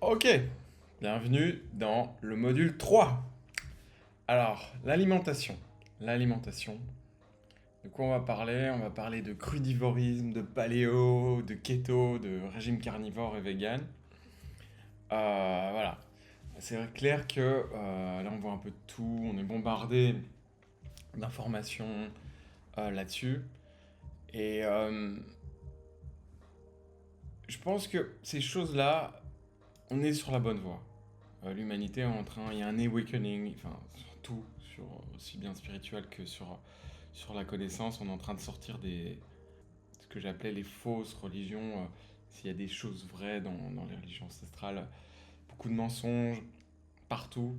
Ok, bienvenue dans le module 3. Alors, l'alimentation. L'alimentation. De quoi on va parler? On va parler de crudivorisme, de paléo, de keto, de régime carnivore et vegan. Voilà. C'est clair que là on voit un peu de tout, on est bombardé d'informations là-dessus. Et je pense que ces choses-là, on est sur la bonne voie. L'humanité est en train, il y a un awakening, enfin, sur tout, sur, aussi bien spirituel que sur la connaissance. On est en train de sortir ce que j'appelais les fausses religions. S'il y a des choses vraies dans les religions ancestrales, beaucoup de mensonges partout.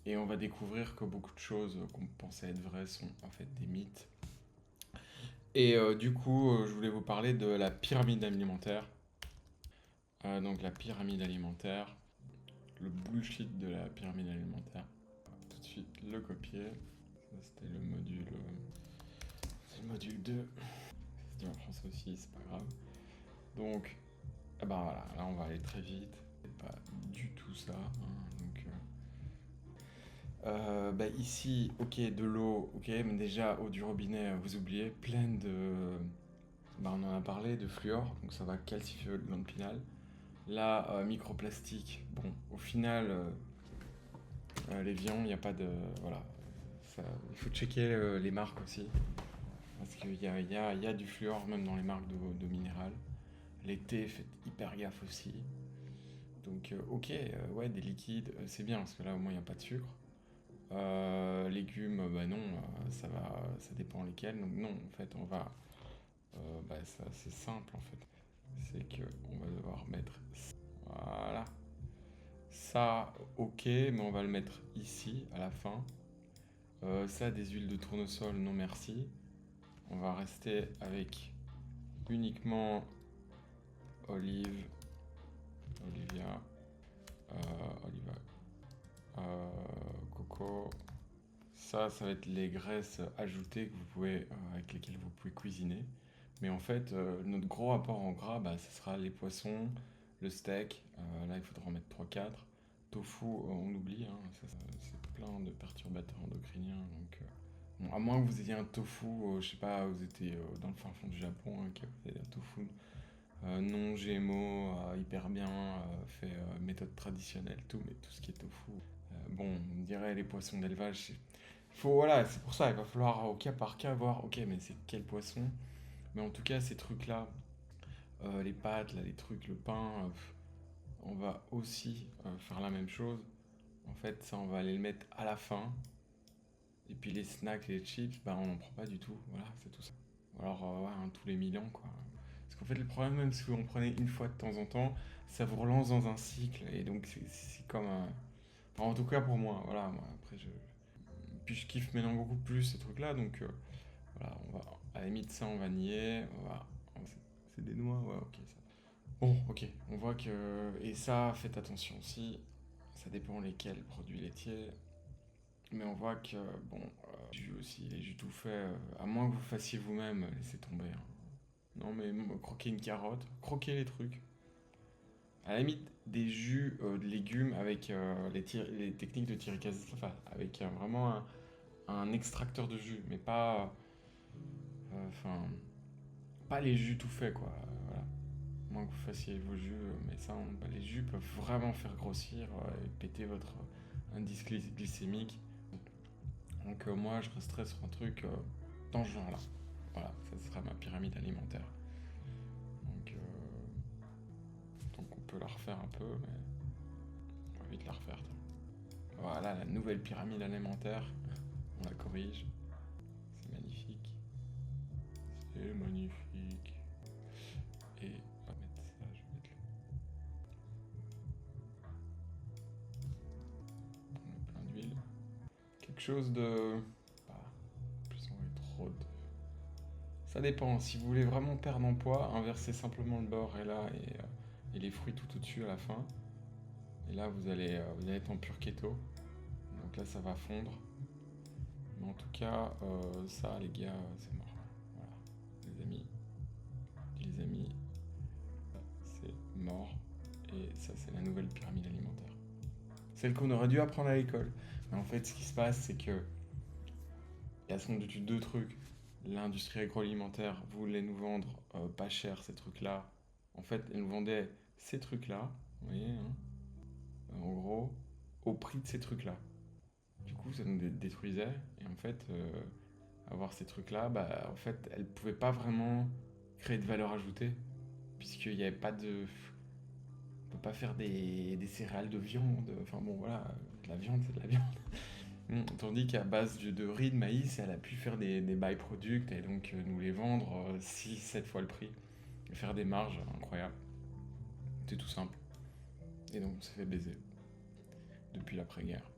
Et on va découvrir que beaucoup de choses qu'on pensait être vraies sont en fait des mythes. Et du coup, je voulais vous parler de la pyramide alimentaire. Donc la pyramide alimentaire, le bullshit de la pyramide alimentaire. Tout de suite le copier. Ça, c'était c'est le module 2. C'est dit en français aussi, c'est pas grave. Donc, ah bah voilà, là on va aller très vite. C'est pas du tout ça. Bah ici, ok, de l'eau, ok, mais déjà, eau du robinet, vous oubliez, pleine de. Bah on en a parlé, de fluor, donc ça va calcifier votre glande pinale. Là, microplastique, bon, au final, les viandes, il n'y a pas de. Voilà. Il faut checker les marques aussi. Parce qu'il y a du fluor même dans les marques de minérales. Les thés, faites hyper gaffe aussi. Donc, ok, ouais, des liquides, c'est bien parce que là au moins il n'y a pas de sucre. Légumes, bah non, ça dépend lesquels. Donc, non, en fait, on va. Bah, ça, c'est simple en fait. C'est que on va devoir mettre. Voilà. Ça, ok, mais on va le mettre ici à la fin. Ça, des huiles de tournesol, non merci. On va rester avec uniquement olive, olivia, oliva, coco. Ça va être les graisses ajoutées que vous pouvez, avec lesquelles vous pouvez cuisiner. Mais en fait, notre gros apport en gras, bah, ce sera les poissons, le steak. Là, il faudra en mettre 3-4. Tofu, on oublie, hein, c'est plein de perturbateurs endocriniens. Donc, bon, à moins que vous ayez un tofu, je sais pas, vous étiez dans le fin fond du Japon, hein, que vous avez un tofu non GMO, hyper bien, fait méthode traditionnelle, tout, mais tout ce qui est tofu. Bon, on dirait les poissons d'élevage, voilà, c'est pour ça, il va falloir au cas par cas voir, ok, mais c'est quel poisson. Mais en tout cas, ces trucs-là, les pâtes, là, les trucs, le pain, on va aussi faire la même chose. En fait, ça, on va aller le mettre à la fin. Et puis les snacks, les chips, bah, on n'en prend pas du tout. Voilà, c'est tout ça. Ou alors, ouais, tous les 1000 ans, quoi. Parce qu'en fait, le problème, même si vous en prenez une fois de temps en temps, ça vous relance dans un cycle. Et donc, c'est comme un. Enfin, en tout cas, pour moi, voilà. Moi, après, puis je kiffe maintenant beaucoup plus ces trucs-là. Donc, voilà, on va. À la limite, ça, on va nier. C'est des noix, ouais, ok. Ça. Bon, ok. On voit que. Et ça, faites attention aussi. Ça dépend lesquels produits laitiers. Mais on voit que, bon, jus aussi, les jus tout faits, à moins que vous fassiez vous-même, laissez tomber, hein. Non, mais croquer une carotte, croquer les trucs. À la limite, des jus de légumes avec les techniques de Thierry Cazefa, avec vraiment un extracteur de jus, mais pas, enfin, pas les jus tout faits, quoi. Voilà. À moins que vous fassiez vos jus, mais ça, les jus peuvent vraiment faire grossir et péter votre indice glycémique. Donc moi, je resterai sur un truc dans ce genre-là. Voilà, ça sera ma pyramide alimentaire. Donc, on peut la refaire un peu, mais on va vite la refaire. Voilà, la nouvelle pyramide alimentaire. On la corrige. C'est magnifique. C'est magnifique. Et on va mettre ça, je vais mettre plein d'huile. Quelque chose de. Bah, en plus, on va trop de. Ça dépend. Si vous voulez vraiment perdre en poids, inversez simplement le beurre et là et les fruits tout au-dessus à la fin. Et là, vous allez être en pur keto. Donc là, ça va fondre. Mais en tout cas, ça, les gars, c'est mort. Voilà, les amis, c'est mort. Et Et ça, c'est la nouvelle pyramide alimentaire. Celle qu'on aurait dû apprendre à l'école. Mais en fait, ce qui se passe, c'est que il y a sans doute deux trucs. L'industrie agroalimentaire voulait nous vendre pas cher ces trucs-là. En fait, elle nous vendait ces trucs-là, vous voyez, hein, en gros, au prix de ces trucs-là. Du coup, ça nous détruisait. Et en fait, avoir ces trucs-là, bah, en fait, elle pouvait pas vraiment créer de valeur ajoutée, puisqu'il n'y avait pas de. On peut pas faire des céréales de viande. Enfin bon, voilà, de la viande, c'est de la viande. Tandis qu'à base de riz, de maïs, elle a pu faire des byproducts et donc nous les vendre 6-7 fois le prix. Et faire des marges incroyables. C'est tout simple. Et donc on s'est fait baiser depuis l'après-guerre.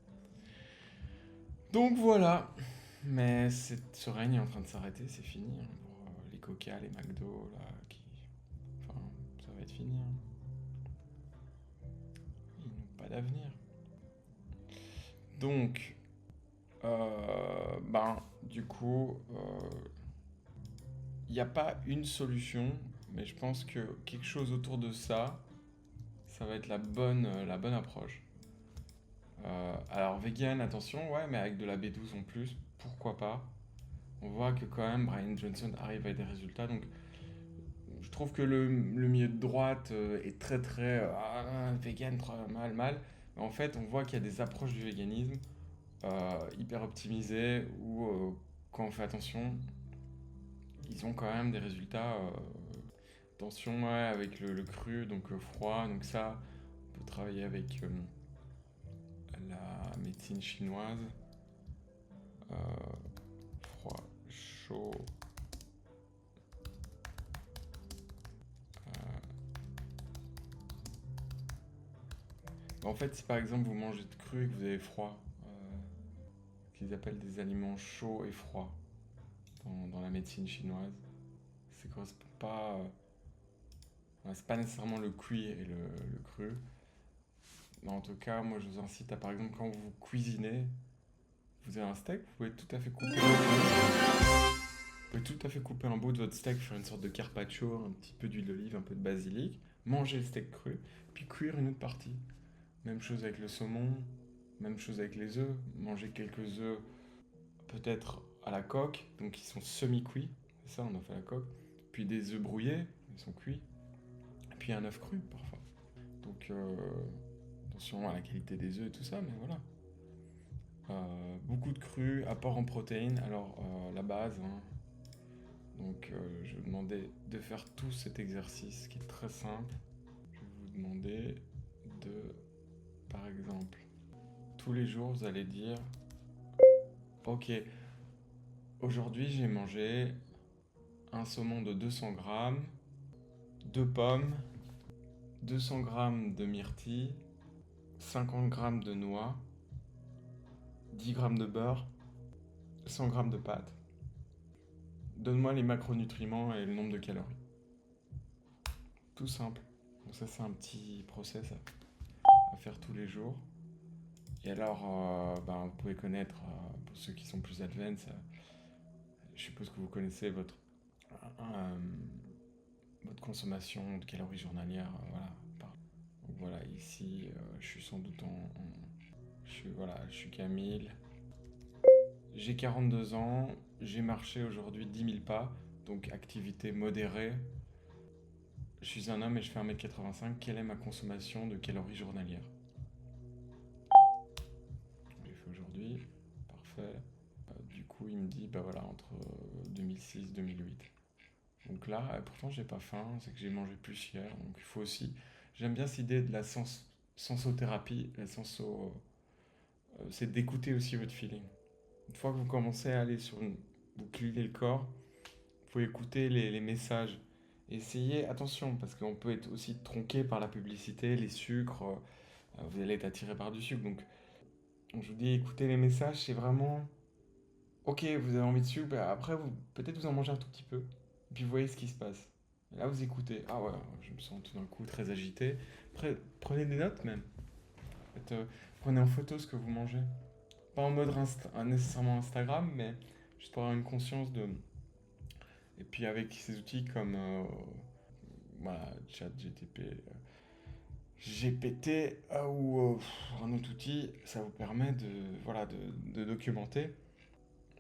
Donc voilà. Mais ce règne est en train de s'arrêter, c'est fini. Hein, pour les Coca, les McDo, là, qui. Enfin, ça va être fini. Hein. Ils n'ont pas d'avenir. Donc, du coup, il n'y a pas une solution, mais je pense que quelque chose autour de ça, ça va être la bonne approche. Alors, vegan, attention, ouais, mais avec de la B12 en plus, pourquoi pas. On voit que quand même Brian Johnson arrive à des résultats, donc je trouve que le milieu de droite est très très vegan, mal, mal. Mais en fait, on voit qu'il y a des approches du véganisme hyper optimisées où, quand on fait attention, ils ont quand même des résultats. Attention ouais, avec le cru, donc froid, donc ça, on peut travailler avec la médecine chinoise. Euh, Froid, chaud. euh. En fait, si par exemple vous mangez de cru et que vous avez froid, ce qu'ils appellent des aliments chauds et froids dans la médecine chinoise, ça correspond pas. C'est pas nécessairement le cuit et le cru. Mais en tout cas, moi je vous incite à par exemple quand vous cuisinez, vous avez un steak, vous pouvez tout à fait couper. Vous pouvez tout à fait couper un bout de votre steak, faire une sorte de carpaccio, un petit peu d'huile d'olive, un peu de basilic, manger le steak cru, puis cuire une autre partie. Même chose avec le saumon, même chose avec les œufs. Manger quelques œufs peut-être à la coque, donc ils sont semi-cuits, c'est ça, on en fait à la coque. Puis des œufs brouillés, ils sont cuits. Et puis un œuf cru parfois. Donc attention à la qualité des œufs et tout ça, mais voilà. Beaucoup de cru, apport en protéines. Alors la base, hein. Donc je vais vous demander de faire tout cet exercice qui est très simple. Je vais vous demander de, par exemple, tous les jours vous allez dire, ok, aujourd'hui j'ai mangé un saumon de 200 grammes, 2 pommes, 200 grammes de myrtille, 50 grammes de noix, 10 grammes de beurre, 100 grammes de pâte. Donne-moi les macronutriments et le nombre de calories. Tout simple. Donc ça c'est un petit process à faire tous les jours. Et alors, vous pouvez connaître, pour ceux qui sont plus advanced, je suppose que vous connaissez euh, votre consommation de calories journalières. Voilà. Donc voilà, ici, je suis sans doute je suis qu'à 1000. J'ai 42 ans, j'ai marché aujourd'hui 10 000 pas, donc activité modérée. Je suis un homme et je fais 1m85. Quelle est ma consommation de calories journalières? J'ai fait aujourd'hui, parfait. Du coup, il me dit, entre 2006 et 2008. Donc là, pourtant, j'ai pas faim, c'est que j'ai mangé plus hier. Donc il faut aussi. J'aime bien cette idée de la sensothérapie. C'est d'écouter aussi votre feeling. Une fois que vous commencez à aller vous clivez le corps, vous pouvez écouter les messages. Essayez, attention, parce qu'on peut être aussi tronqué par la publicité, les sucres. Vous allez être attiré par du sucre. Donc je vous dis, écoutez les messages, c'est vraiment. Ok, vous avez envie de sucre, après, peut-être vous en mangez un tout petit peu. Et puis vous voyez ce qui se passe. Et là, vous écoutez. Ah ouais, je me sens tout d'un coup très agité. Après, prenez des notes même. En fait, prenez en photo ce que vous mangez. Pas en mode nécessairement Instagram, mais juste pour avoir une conscience de. Et puis avec ces outils comme voilà, ChatGTP, GPT ou un autre outil, ça vous permet voilà, de documenter.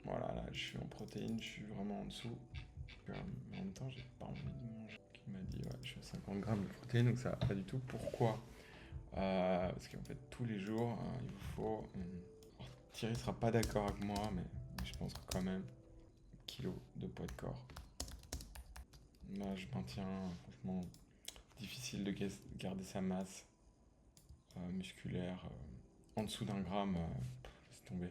Voilà, là, je suis en protéines, je suis vraiment en dessous. Mais en même temps, j'ai pas envie de manger. Il m'a dit, ouais, je suis à 50 grammes de protéines, donc ça va pas du tout. Pourquoi? Parce qu'en fait, tous les jours, il vous faut. Alors, Thierry sera pas d'accord avec moi, mais je pense quand même kilo de poids de corps. Là, je maintiens, franchement, difficile de garder sa masse musculaire en dessous d'un gramme. Laisse tomber.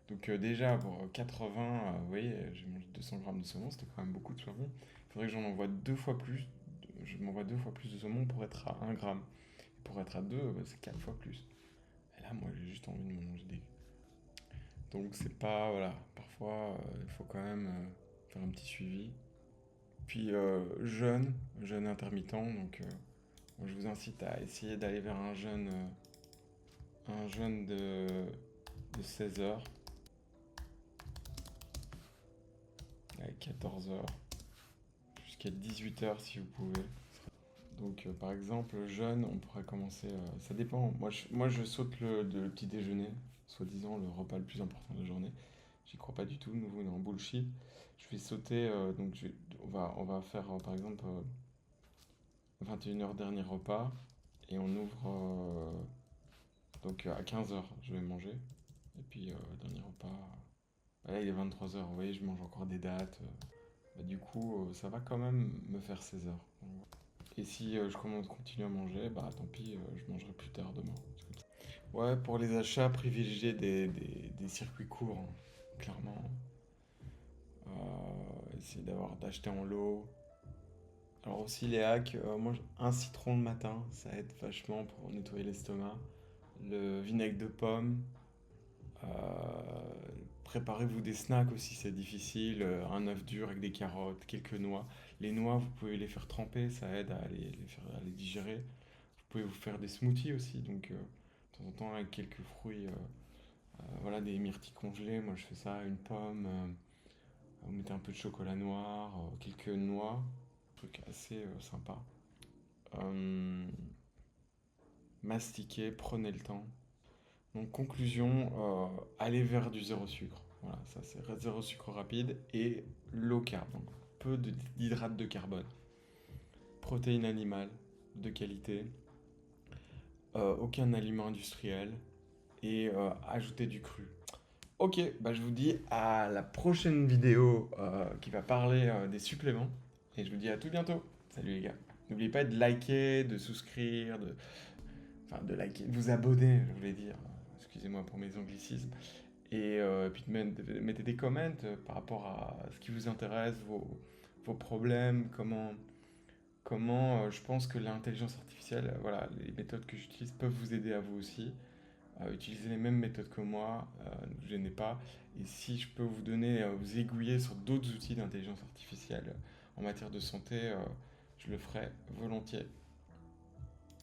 Donc, déjà, pour 80, vous voyez, j'ai mangé 200 grammes de saumon, c'était quand même beaucoup de saumon. Il faudrait que j'en envoie deux fois plus. Je m'envoie deux fois plus de saumon pour être à 1 gramme. Pour être à 2, c'est 4 fois plus. Et là, moi, j'ai juste envie de manger des. Donc, c'est pas. Voilà. Parfois, il faut quand même faire un petit suivi. Puis, jeûne intermittent. Donc, moi, je vous incite à essayer d'aller vers un jeûne de 16 heures, avec 14 heures, jusqu'à 18 heures si vous pouvez. Donc, par exemple, jeûne, on pourrait commencer. Ça dépend. Moi, je saute le petit déjeuner, soi-disant le repas le plus important de la journée. J'y crois pas du tout. Nouveau, dans bullshit. Je vais sauter. Donc, on va faire par exemple 21 heures dernier repas. Et on ouvre. Donc, à 15 heures, je vais manger. Et puis, dernier repas. Là, il est 23 heures. Vous voyez, je mange encore des dates. Bah, du coup, ça va quand même me faire 16 heures. Et si je continue à manger, bah tant pis, je mangerai plus tard demain. C'est comme ça. Ouais, pour les achats, privilégier des circuits courts, hein, clairement. Essayer d'acheter en lot. Alors aussi les hacks, moi un citron le matin, ça aide vachement pour nettoyer l'estomac. Le vinaigre de pomme. Préparez-vous des snacks aussi, c'est difficile. Un œuf dur avec des carottes, quelques noix. Les noix, vous pouvez les faire tremper, ça aide à à les digérer. Vous pouvez vous faire des smoothies aussi, donc de temps en temps avec quelques fruits, voilà, des myrtilles congelées. Moi je fais ça, une pomme, vous mettez un peu de chocolat noir, quelques noix, truc assez sympa. Euh, Mastiquez, prenez le temps. Donc conclusion, allez vers du zéro sucre. Voilà, ça c'est zéro sucre rapide et low carb, donc peu d'hydrates de carbone. Protéines animales de qualité, aucun aliment industriel et ajouter du cru. Ok, bah je vous dis à la prochaine vidéo qui va parler des suppléments. Et je vous dis à tout bientôt. Salut les gars. N'oubliez pas de liker, de souscrire, enfin de liker, de vous abonner, je voulais dire. Excusez-moi pour mes anglicismes. Et puis mettez des comments par rapport à ce qui vous intéresse, vos problèmes, comment je pense que l'intelligence artificielle, voilà, les méthodes que j'utilise peuvent vous aider à vous aussi. Utilisez les mêmes méthodes que moi, ne vous gênez pas. Et si je peux vous donner, vous aiguiller sur d'autres outils d'intelligence artificielle en matière de santé, je le ferai volontiers.